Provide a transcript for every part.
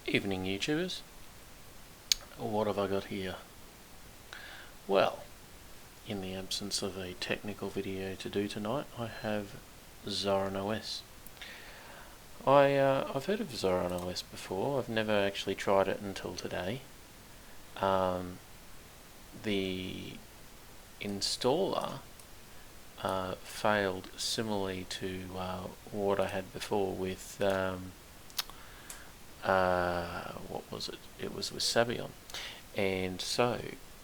Evening YouTubers, what have I got here? Well, in the absence of a technical video to do tonight, I have Zorin OS. I've heard of Zorin OS before. I've never actually tried it until today. The installer failed similarly to what I had before with what was it? It was with Debian, and so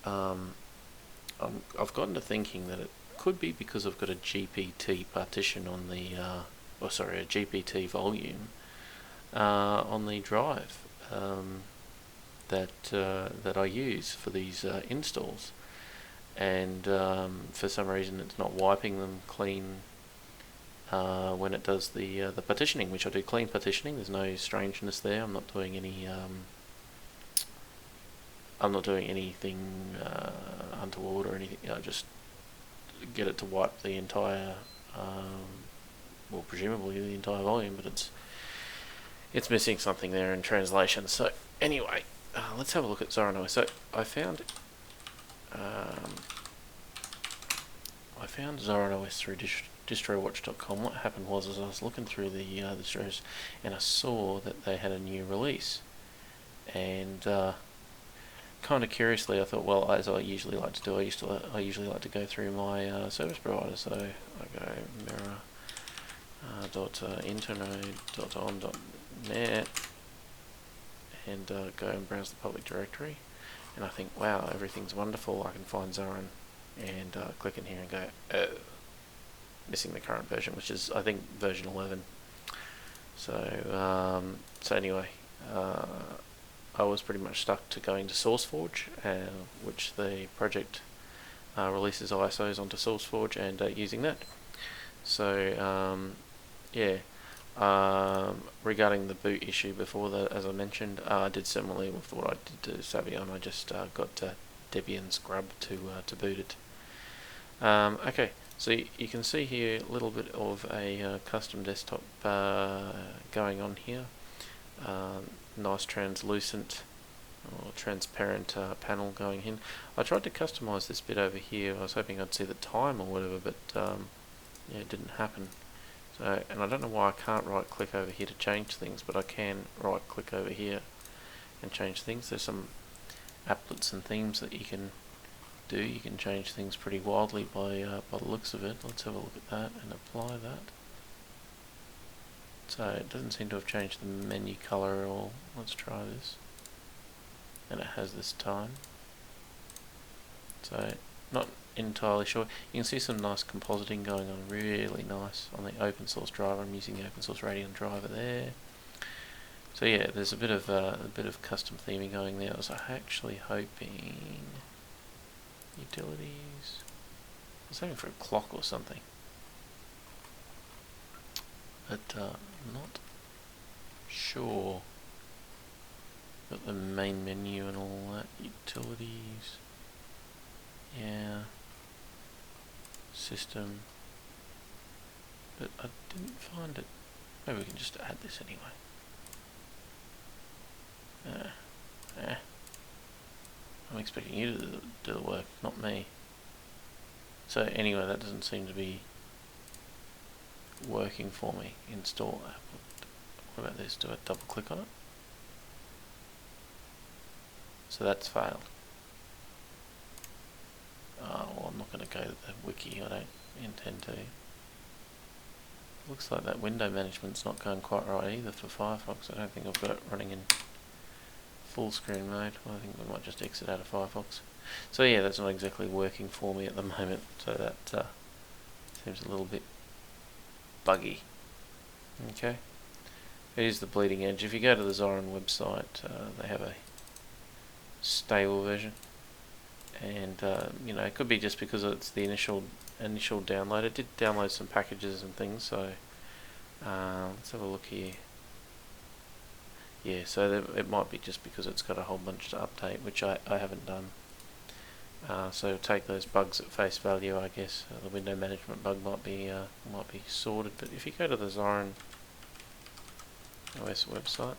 I've gotten to thinking that it could be because I've got a GPT partition on the, a GPT volume on the drive that I use for these installs, and for some reason it's not wiping them clean when it does the partitioning, which I do clean partitioning. There's no strangeness there. I'm not doing any anything untoward or anything. I just get it to wipe the entire, well, presumably the entire volume, but it's missing something there in translation. So anyway, let's have a look at Zorin OS. So I found Zorin OS through distrowatch.com. What happened was I was looking through the distros and I saw that they had a new release, and kind of curiously I thought, well, as I usually like to do, I usually like to go through my service provider. So I go mirror.internode.on.net and go and browse the public directory, and I think, wow, everything's wonderful. I can find Zorin and click in here and go, oh, missing the current version, which is, I think, version 11. So anyway, I was pretty much stuck to going to SourceForge, which the project releases ISOs onto SourceForge, and using that. So yeah, regarding the boot issue before that, as I mentioned, I did similarly with what I did to Debian. I just got Debian scrub to boot it. Okay, so you can see here a little bit of a custom desktop going on here. Nice translucent or transparent panel going in. I tried to customize this bit over here. I was hoping I'd see the time or whatever, but yeah, it didn't happen. So, and I don't know why I can't right click over here to change things, but I can right click over here and change things. There's some applets and themes that you can do. You can change things pretty wildly by the looks of it. Let's have a look at that and apply that. So it doesn't seem to have changed the menu color at all. Let's try this. And it has this time. So not entirely sure. You can see some nice compositing going on, really nice, on the open source driver. I'm using the open source Radeon driver there. So yeah, there's a bit of custom theming going there. I was actually hoping utilities. I was hoping for a clock or something, but not sure. Got the main menu and all that. Utilities. Yeah. System. But I didn't find it. Maybe we can just add this anyway. I'm expecting you to do the work, not me. So anyway, that doesn't seem to be working for me. Install app. What about this? Do I double click on it? So that's failed. Well, I'm not going to go to the wiki. I don't intend to. Looks like that window management's not going quite right either for Firefox. I don't think I've got it running in full screen mode. Well, I think we might just exit out of Firefox. So yeah, that's not exactly working for me at the moment. So that seems a little bit buggy. Okay. Here's the bleeding edge. If you go to the Zorin website, they have a stable version, and you know, it could be just because it's the initial download. It did download some packages and things, so let's have a look here. Yeah, so it might be just because it's got a whole bunch to update, which I haven't done. So take those bugs at face value, I guess. The window management bug might be sorted, but if you go to the Zorin OS website,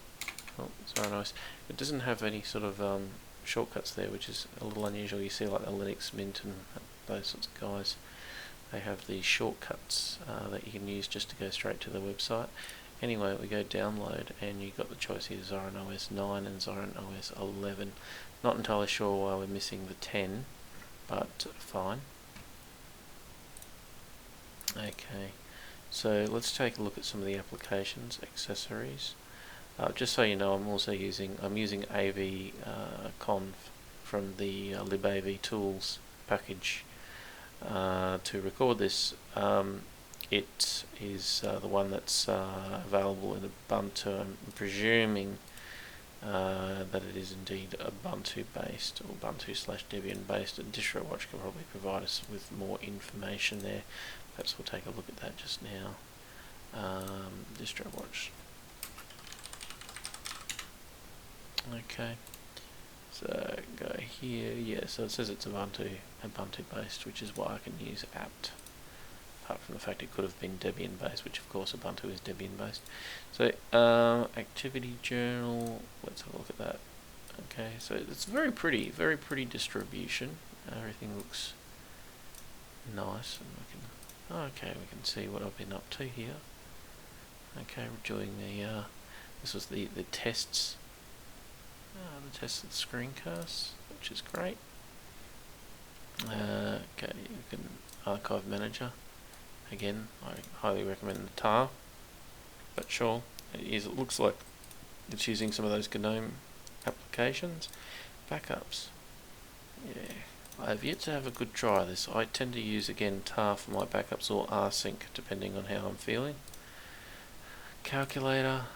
Oh, Zorin OS. It doesn't have any sort of shortcuts there, which is a little unusual. You see like the Linux Mint and those sorts of guys, they have these shortcuts that you can use just to go straight to the website. Anyway, we go download and you've got the choice here, Zorin OS 9 and Zorin OS 11. Not entirely sure why we're missing the 10, but fine. Okay, so let's take a look at some of the applications, accessories. Just so you know, I'm using AV conf from the libav tools package to record this. It is the one that's available in Ubuntu. I'm presuming that it is indeed Ubuntu based, or Ubuntu/Debian based. And DistroWatch can probably provide us with more information there. Perhaps we'll take a look at that just now. DistroWatch. Okay, so go here. Yeah, so it says it's Ubuntu based, which is why I can use apt. Apart from the fact it could have been Debian based, which of course Ubuntu is Debian based. So activity journal. Let's have a look at that. Okay, so it's very pretty distribution. Everything looks nice, and we can see what I've been up to here. Okay, we're doing the this was the tests. The tests of the screencasts, which is great. Okay, you can archive manager. Again, I highly recommend the tar, but sure, it looks like it's using some of those GNU applications. Backups. Yeah, I have yet to have a good try of this. I tend to use again tar for my backups or rsync depending on how I'm feeling. Calculator.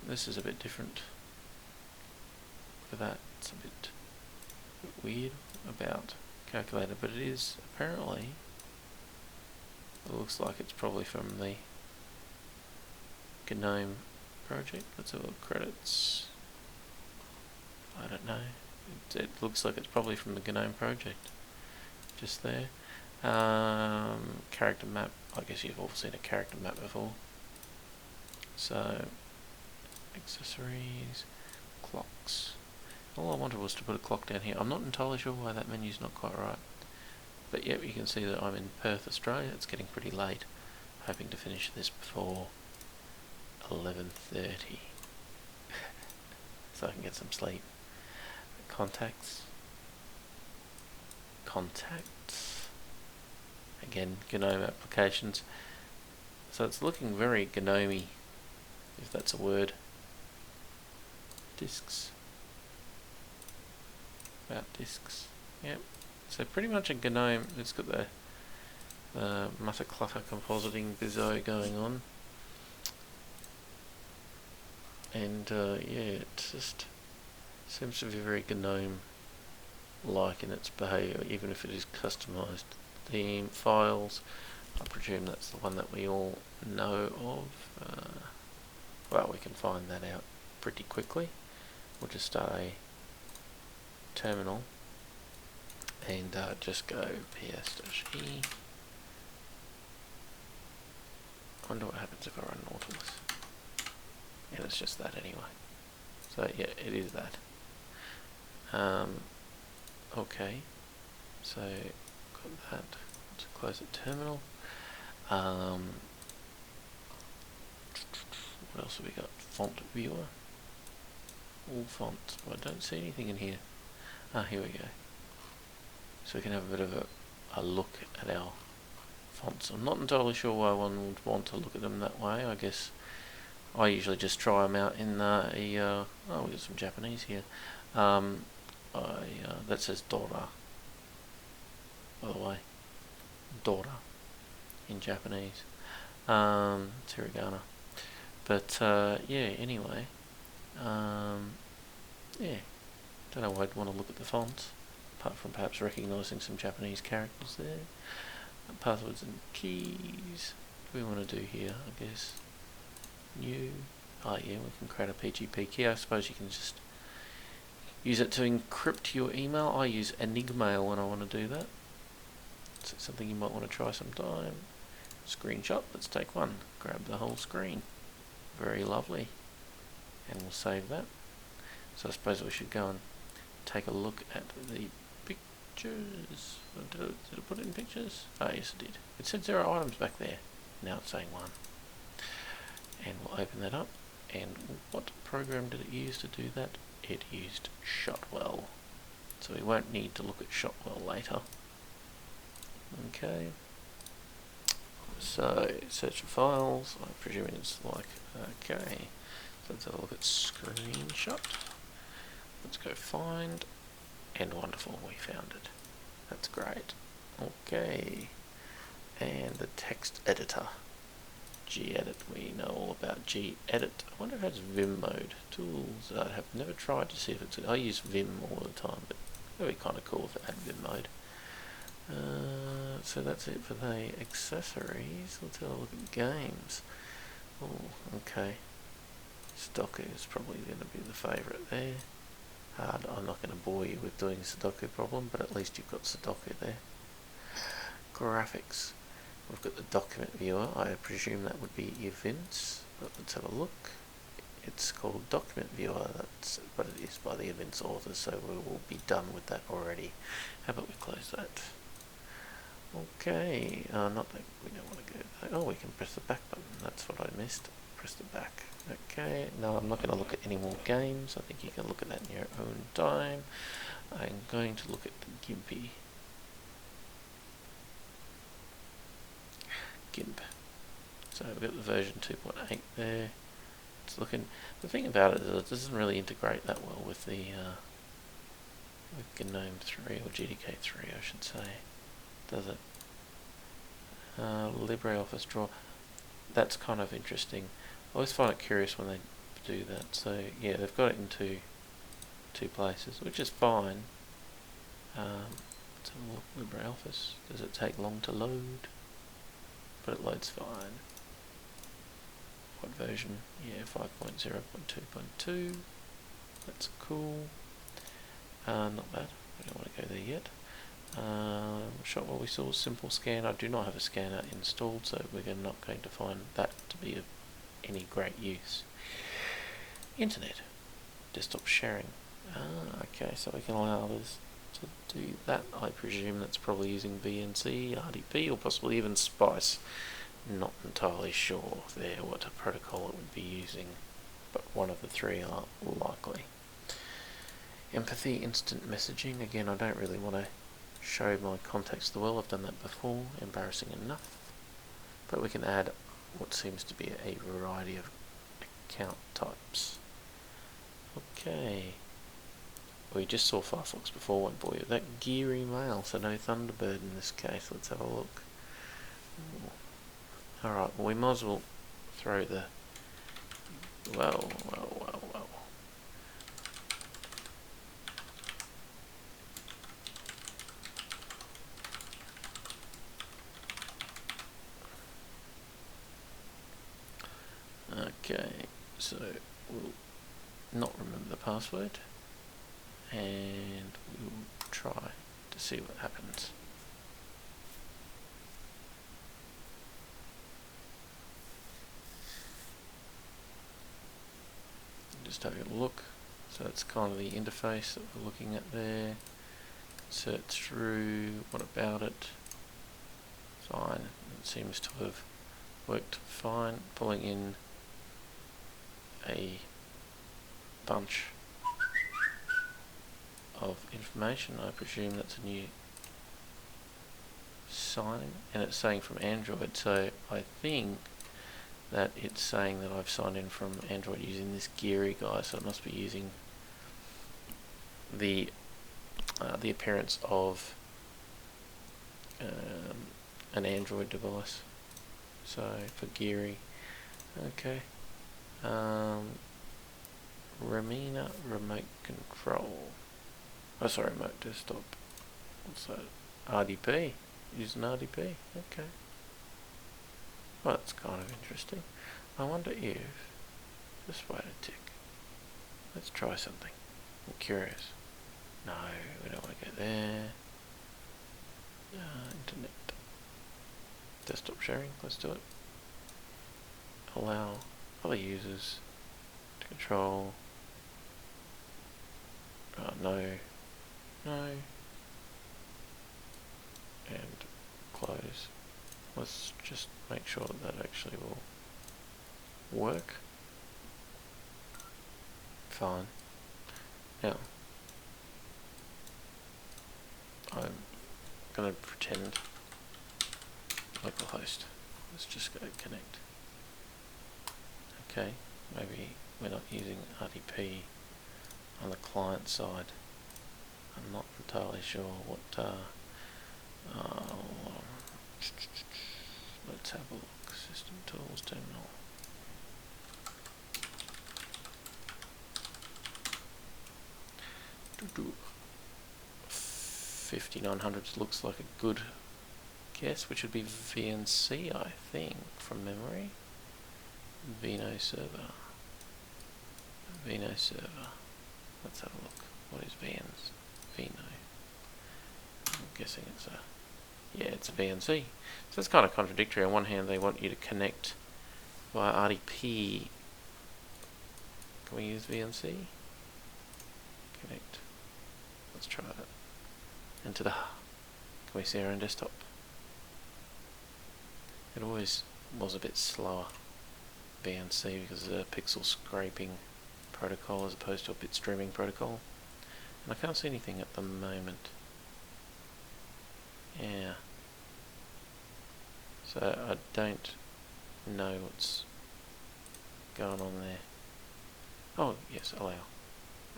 This is a bit different. For that, it's a bit weird about calculator, but it is apparently. It looks like it's probably from the GNU project. Let's have a look. Credits. I don't know. It looks like it's probably from the GNU project. Just there. Character map. I guess you've all seen a character map before. So, accessories, clocks. All I wanted was to put a clock down here. I'm not entirely sure why that menu's not quite right. But yep, you can see that I'm in Perth, Australia. It's getting pretty late. Hoping to finish this before 11:30. So I can get some sleep. Contacts. Again, GNOME applications. So it's looking very GNOME-y, if that's a word. Disks. About disks. Yep. So pretty much a GNOME. It's got the mutter clutter compositing bizzo going on. And yeah, it just seems to be very GNOME-like in its behaviour, even if it is customised. Theme files, I presume that's the one that we all know of. Well, we can find that out pretty quickly. We'll just start a terminal and just go ps-e. I wonder what happens if I run Nautilus. And it's just that anyway. So yeah, it is that. Okay, so got that. Let's close the terminal. What else have we got? Font viewer. All fonts. Well, I don't see anything in here. Here we go. So we can have a bit of a look at our fonts. I'm not entirely sure why one would want to look at them that way. I guess I usually just try them out in oh, we got some Japanese here. That says Dora, by the way. Dora in Japanese. It's hiragana. But yeah, anyway. Yeah. Don't know why I'd want to look at the fonts, apart from perhaps recognising some Japanese characters there. Passwords and keys. What do we want to do here? I guess new. Oh yeah, we can create a PGP key. I suppose you can just use it to encrypt your email. I use Enigmail when I want to do that. So it's something you might want to try sometime. Screenshot. Let's take one. Grab the whole screen. Very lovely. and we'll save that. So I suppose we should go and take a look at the pictures. Did I put it in pictures? Oh yes it did. It said 0 items back there. Now it's saying 1. And we'll open that up. And what program did it use to do that? It used Shotwell. So we won't need to look at Shotwell later. Okay. So search for files. I presume it's like, okay. So let's have a look at screenshot. Let's go find, and wonderful, we found it. That's great. Okay. And the text editor. Gedit, we know all about Gedit. I wonder if it has Vim mode. Tools, I have never tried to see if it's, I use Vim all the time, but it would be kind of cool if it had Vim mode. So that's it for the accessories. Let's have a look at games. Oh, okay. Sudoku is probably going to be the favourite there. I'm not going to bore you with doing Sudoku problem, but at least you've got Sudoku there. Graphics. We've got the document viewer. I presume that would be events, but let's have a look. It's called document viewer, but it is by the events author, so we will be done with that already. How about we close that? Okay, not that we don't want to go there. Oh, we can press the back button. That's what I missed. Press the back. Okay, no, I'm not going to look at any more games. I think you can look at that in your own time. I'm going to look at the Gimpy. GIMP. So we've got the version 2.8 there. It's looking. The thing about it is it doesn't really integrate that well with the with GNOME 3 or GDK 3, I should say. Does it? LibreOffice Draw. That's kind of interesting. I always find it curious when they do that. So yeah, they've got it in two places, which is fine. Let's have a look. LibreOffice. Does it take long to load? But it loads fine. What version? Yeah, 5.0.2.2. That's cool. Not bad. We don't want to go there yet. Shotwell, we saw simple scan. I do not have a scanner installed, so we're not going to find that to be of any great use. Internet. Desktop sharing. Okay, so we can allow others to do that. I presume that's probably using VNC, RDP, or possibly even Spice. Not entirely sure there what a protocol it would be using, but one of the three are likely. Empathy, instant messaging. Again, I don't really want to show my contacts the well. I've done that before, embarrassing enough. But we can add what seems to be a variety of account types. Okay. We just saw Firefox before, won't bore you with that. Gear email, so no Thunderbird in this case. Let's have a look. Alright, well we might as well throw the... Well. Okay, so we'll not remember the password, and we will try to see what happens. Just having a look. So that's kind of the interface that we're looking at there. Search through. What about it? Fine. It seems to have worked fine. Pulling in a bunch of information. I presume that's a new sign, and it's saying from Android, so I think that it's saying that I've signed in from Android using this Geary guy, so it must be using the appearance of an Android device. So for Geary, okay. Ramina remote control. Oh, sorry, remote desktop. What's that? RDP. Using RDP. Okay. Well, that's kind of interesting. I wonder if... Just wait a tick. Let's try something. I'm curious. No, we don't want to go there. Internet. Desktop sharing. Let's do it. Allow other users to Control. No. No. And close. Let's just make sure that that actually will work. Fine. Now, I'm going to pretend localhost. Let's just go connect. Okay, maybe we're not using RDP on the client side. I'm not entirely sure what. Let's have a look. System tools terminal. Do 5900 looks like a good guess, which would be VNC, I think, from memory. Vino server. Vino server. Let's have a look. What is VN's? Vino. I'm guessing it's a. Yeah, it's a VNC. So it's kind of contradictory. On one hand, they want you to connect via RDP. Can we use VNC? Connect. Let's try that. And ta-da! Can we see our own desktop? It always was a bit slower, VNC, because of the pixel scraping protocol as opposed to a bit streaming protocol. And I can't see anything at the moment. Yeah. So I don't know what's going on there. Oh, yes, allow.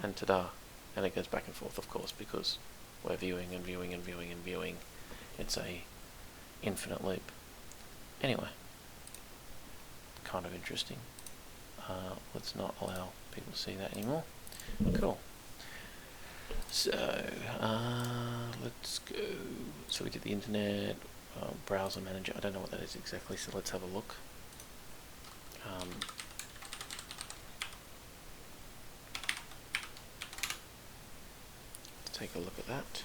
And ta-da! And it goes back and forth, of course, because we're viewing and viewing and viewing and viewing. It's a infinite loop. Anyway, kind of interesting. Let's not allow people to see that anymore. Cool. So, let's go. So we did the internet, browser manager. I don't know what that is exactly, so let's have a look. Let's take a look at that.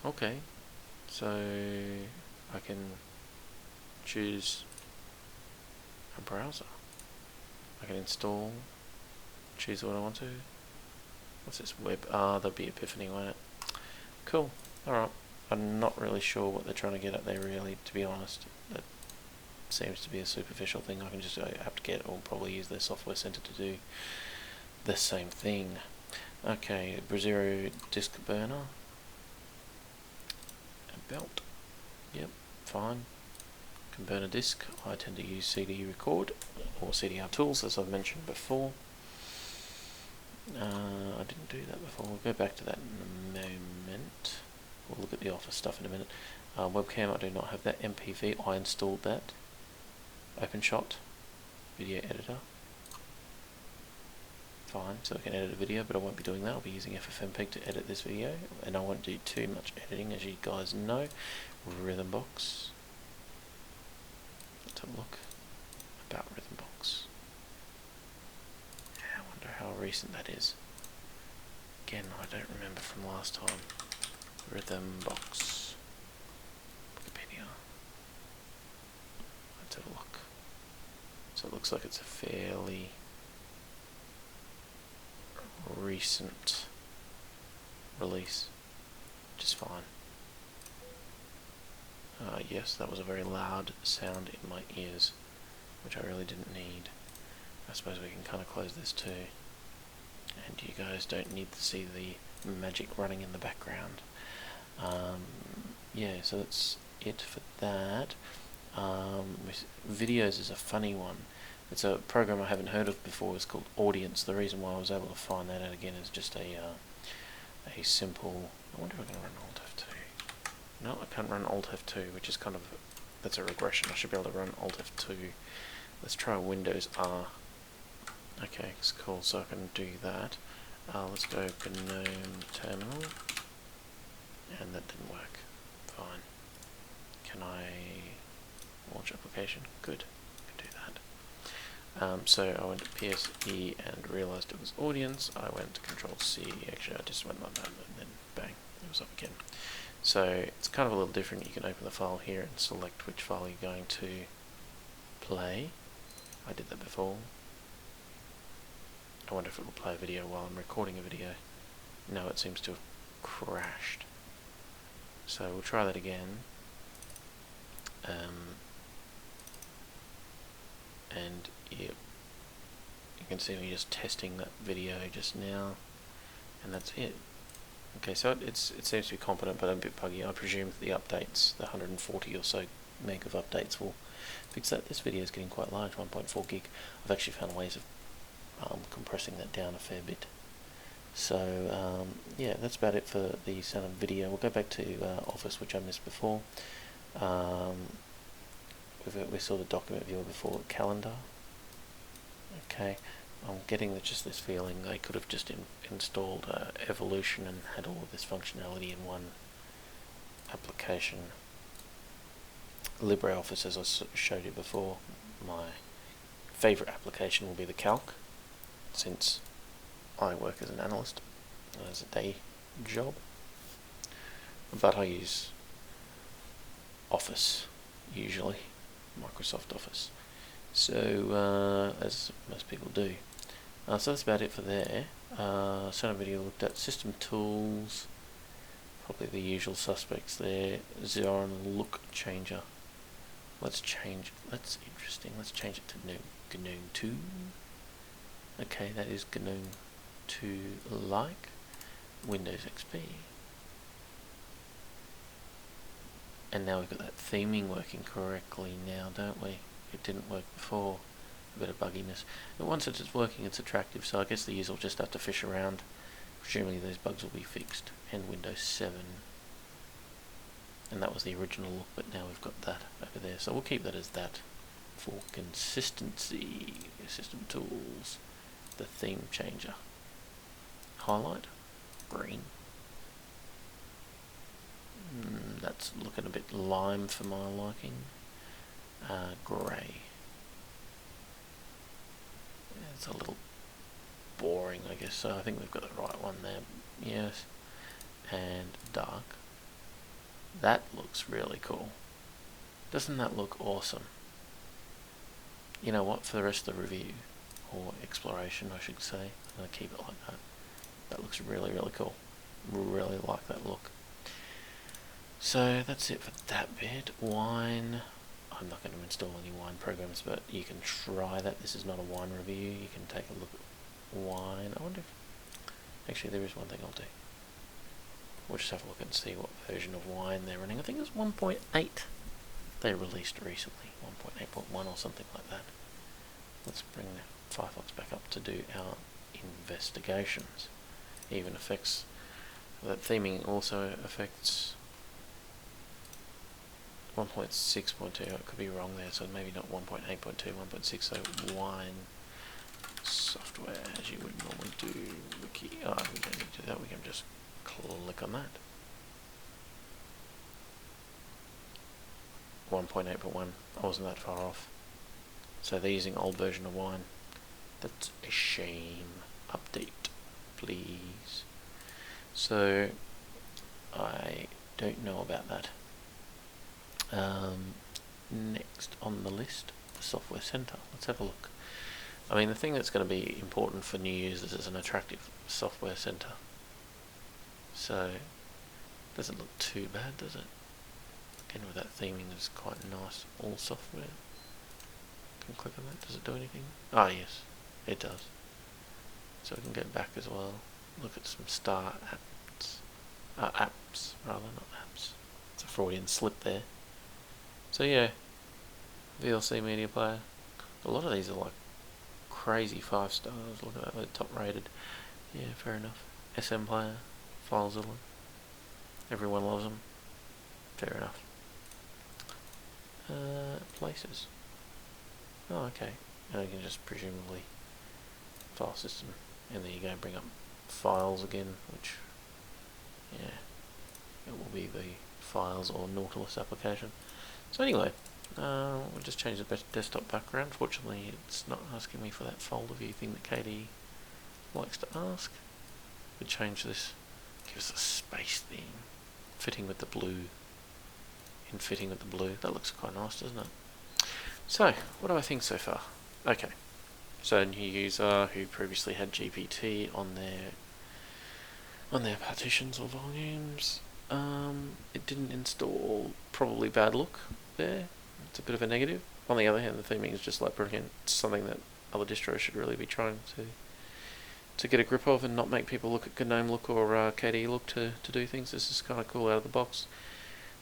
Okay, so I can choose a browser. I can install, choose what I want to. What's this web? That'd be Epiphany, won't it? Cool. Alright. I'm not really sure what they're trying to get at there, really, to be honest. That seems to be a superficial thing. I can just have to get, or probably use their software center to do the same thing. Okay, Brasero disk burner. Belt. Yep, fine. Can burn a disk. I tend to use CD record or CDR tools, as I've mentioned before. I didn't do that before. We'll go back to that in a moment. We'll look at the Office stuff in a minute. Webcam, I do not have that. MPV, I installed that. OpenShot, video editor. Fine, so I can edit a video, but I won't be doing that. I'll be using FFmpeg to edit this video, and I won't do too much editing, as you guys know. Rhythmbox. Let's have a look about Rhythmbox. I wonder how recent that is. Again, I don't remember from last time. Rhythmbox. Wikipedia. Let's have a look. So it looks like it's a fairly recent release, which is fine. Yes, that was a very loud sound in my ears, which I really didn't need. I suppose we can kind of close this too, and you guys don't need to see the magic running in the background. Yeah, so that's it for that. Videos is a funny one. It's a program I haven't heard of before. It's called Audience. The reason why I was able to find that out again is just a simple. I wonder if I can run Alt F2. No, I can't run Alt F2, which is kind of, that's a regression. I should be able to run Alt F2. Let's try Windows R. Okay, it's cool. So I can do that. Let's go GNOME terminal, and that didn't work. Fine. Can I launch application? Good. I can do that. So I went to PSE and realized it was Audience. I went to Control C. Actually, I just went like that, and then bang, it was up again. So it's kind of a little different. You can open the file here and select which file you're going to play. I did that before. I wonder if it will play a video while I'm recording a video. No, it seems to have crashed. So we'll try that again. And yep, you can see me just testing that video just now, and that's it. Okay, so it seems to be competent, but a bit buggy. I presume that the updates, the 140 or so meg of updates, will fix that. This video is getting quite large, 1.4 gig. I've actually found ways of compressing that down a fair bit. So yeah, that's about it for the sound and video. We'll go back to Office, which I missed before. We saw the document viewer before, calendar. Okay, I'm getting just this feeling they could have just installed Evolution and had all of this functionality in one application. LibreOffice, as I showed you before, my favourite application will be the Calc, since I work as an analyst, as a day job. But I use Office, usually, Microsoft Office. So, as most people do. So that's about it for there. Sound video looked at. System tools, probably the usual suspects there. Zorin look changer. Let's change. That's interesting. Let's change it to GNU 2. Okay, that is GNU 2 like Windows XP. And now we've got that theming working correctly now, don't we? It didn't work before. A bit of bugginess. But once it's working, it's attractive, so I guess the user will just have to fish around. Presumably those bugs will be fixed. And Windows 7. And that was the original look, but now we've got that over there. So we'll keep that as that for consistency. System tools. The theme changer. Highlight. Green. That's looking a bit lime for my liking. Grey. It's a little boring, I guess, so I think we've got the right one there. Yes. And dark. That looks really cool. Doesn't that look awesome? You know what, for the rest of the review, or exploration I should say, I'm going to keep it like that. That looks really, really cool. Really like that look. So that's it for that bit. Wine. I'm not going to install any wine programs, but you can try that. This is not a wine review. You can take a look at wine. I wonder if... Actually, there is one thing I'll do. We'll just have a look and see what version of wine they're running. I think it's 1.8. They released recently. 1.8.1 or something like that. Let's bring Firefox back up to do our investigations. Even affects... That theming also affects... 1.6.2, I could be wrong there, so maybe not 1.8.2, 1.6, so wine software, as you would normally do, wiki, we don't need to do that, we can just click on that. 1.8.1, I wasn't that far off. So they're using old version of wine. That's a shame. Update, please. So, I don't know about that. Next on the list, the Software Center. Let's have a look. I mean, the thing that's going to be important for new users is an attractive Software Center. So, doesn't look too bad, does it? Again, with that theming, is quite nice. All software. Can click on that. Does it do anything? Ah, yes, it does. So we can go back as well. Look at some star apps. Apps, rather, not apps. It's a Freudian slip there. So yeah, VLC media player. A lot of these are like crazy 5 stars. Look at that, they're top rated. Yeah, fair enough. SM player, FileZilla. Everyone loves them. Fair enough. Places. Oh, okay. And you can just presumably file system, and there you go. Bring up files again, which yeah, it will be the Files or Nautilus application. So anyway, we'll just change the desktop background. Fortunately, it's not asking me for that folder view thing that Katie likes to ask. We change this, give us a space theme, fitting with the blue. That looks quite nice, doesn't it? So, what do I think so far? Okay, so a new user who previously had GPT on their partitions or volumes. It didn't install. Probably bad look there. It's a bit of a negative. On the other hand, the theming is just like brilliant. It's something that other distros should really be trying to get a grip of and not make people look at GNOME look or KDE look to do things. This is kind of cool out of the box.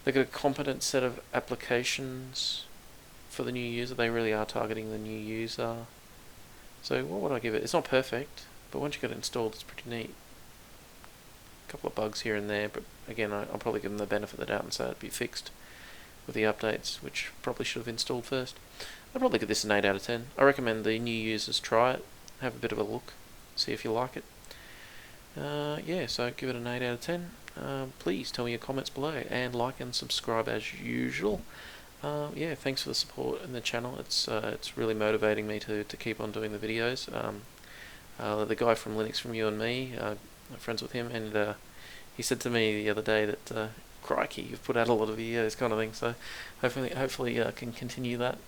They've got a competent set of applications for the new user. They really are targeting the new user. So what would I give it? It's not perfect, but once you get it installed, it's pretty neat. A couple of bugs here and there, but again, I'll probably give them the benefit of the doubt and say it'd be fixed with the updates, which probably should have installed first. I'd probably give this an 8 out of 10. I recommend the new users try it, have a bit of a look, see if you like it. Yeah, so give it an 8 out of 10. Please tell me your comments below and like and subscribe as usual. Yeah, thanks for the support in the channel. It's really motivating me to keep on doing the videos. The guy from Linux from You and Me, I'm friends with him, and he said to me the other day that crikey, you've put out a lot of videos, kind of thing. So hopefully I can continue that,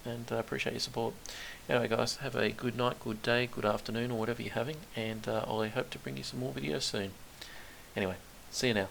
and appreciate your support. Anyway, guys, have a good night, good day, good afternoon, or whatever you're having, and I hope to bring you some more videos soon. Anyway, see you now.